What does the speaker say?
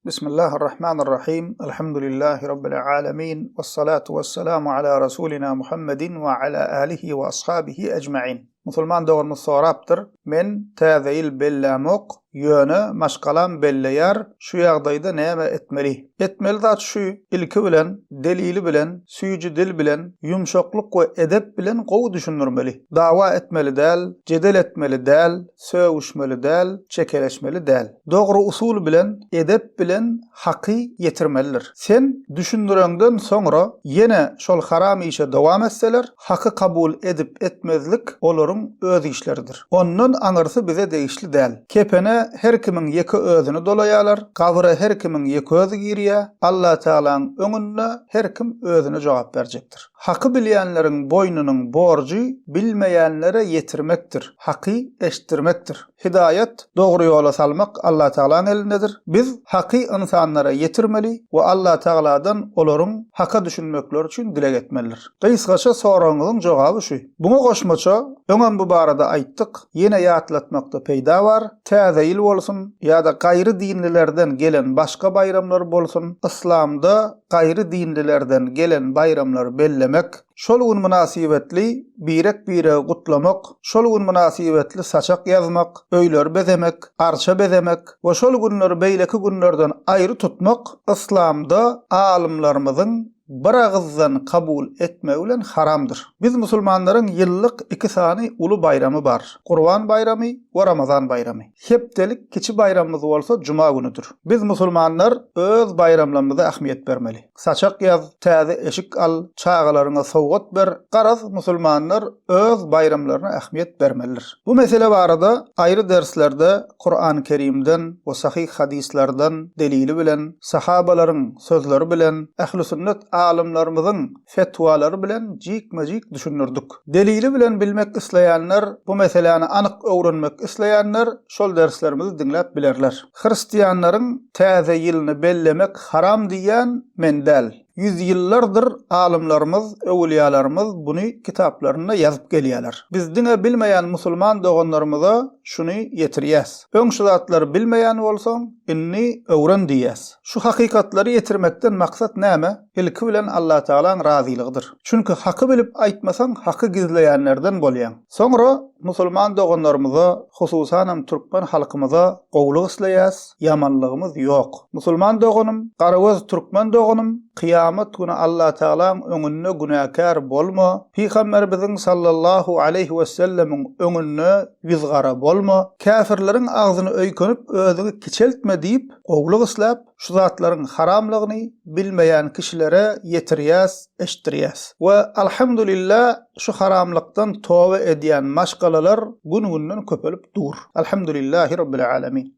Bismillahirrahmanirrahim. Elhamdülillahi Rabbil alemin. Vessalatu vesselamu ala Rasulina Muhammedin ve ala alihi ve ashabihi ecma'in. Musulman doğrumuz soraptır. Men täzeil bellämok, ýöne maşgalam belleýär. Şu ýagdaýda näme etmeli? Etmeli zat şu: ilki bilen, delili bilen, süýjü dil bilen, ýumşakluk we edep bilen gowy düşünürmeli. Dawa etmeli däl, jedel etmeli däl, söwüşmeli däl, çekeleşmeli däl. Dogry usul bilen, edep bilen haky ýetirmelidir. Sen düşündürenden soňra ýene şol haram işe dowam etseler, haky kabul edip etmezlik olaryň öz işleridir. Ondan aňyrsy bize değişli däl. Kepene her kimin ýeki özüni dolaýarlar, gabra her kimin ýeki özü girýär. Allah Taala'nın öňünde her kim özüne jogap berjekdir. Haky bilýänleriň boynunyň borjy bilmeýänlere ýetirmekdir. Haky eşitdirmekdir. Hidayet, dogry ýola salmak Allah Taala'nın elindedir. Biz haky insanlara ýetirmeli we Allah Taala'dan olaryň haka düşünmekleri üçin dilek etmelidir. Gysgaça soragyňyzyň jogaby şu: Buňa goşmaça öňem bu barada aýtdyk, ýene ýatlatmakda peýda bar. Täzeil bolsun ýa-da gaýry dinlilerden gelen başga bayramlar bolsun, İslamda gaýry dinlilerden gelen bayramlar bellemek, şol gün münasibetli birek-bire gutlamak, şol gün münasibetli saçak ýazmak, öýler bezemek, arça bezemek we şol günleri beýleki günlerden aýry tutmak İslamda alimlarymyzyň bir ağızdan kabul etme bilen haramdır. Biz musulmanlaryň ýyllyk iki sany ulu bayramy bar. Qurban bayramy we Ramazan bayramy. Hepdelik kiçi bayramymyz bolsa Juma günüdür. Biz musulmanlar öz bayramlarymyza ähmiýet bermeli. Saçak ýaz, täze eşik al, çağalaryňa sowgat ber. Garaz musulmanlar öz bayramlaryna ähmiýet bermelidir. Bu mesele barada aýry derslerde Qur'an-ı Kerimden we sahih hadislerden delili bilen, sahabalaryň sözleri bilen, ähli sünnet alimlarymyzyň fetwalary bilen jik-majik düşünürdik. Delili bilen bilmek isleýänler, bu meseleni anyk öwrenmek isleýänler şol derslerimizi dinläp bilerler. Hristiýanlaryň täze ýylny bellemek haram diýen men däl. Yüzyıllardır alimlarımız, öwliýalarymyz bunu kitaplarynda ýazyp gelýärler. Biz diňe bilmeýän musulman doganlarymyza şunu ýetirýäs. Öňşi zatlary bilmeýän bolsaň, inni öwren diýäs. Şu hakykatlary ýetirmekden maksat näme? Ilki bilen Allah Taala'nın razylygydyr. Çünkü haky bilip aýtmasaň, haky gizleýänlerden bolýan. Soňra musulman doganlarymyza, hususan türkmen halkymyza gowluk isleýäs, ýamanlygymyz ýok. Musulman doganym, garagöz türkmen doganym, Kıyamet günü Allah Taala'nın öňünde günäkär bolma. Peygamberimiz sallallahu aleyhi ve sellemin öňünde yüzgara bolma. Kafirleriň agzyny öýkenip özüni kiçeltme diýip gowluk isläp şu zatlaryň haramlygyny bilmeýän kişilere ýetirýäs, eşitdirýäs. We alhamdulillah şu haramlykdan toba edýän maşgalalar gün-günden köpelip dur. Elhamdülillahi Rabbil alemin.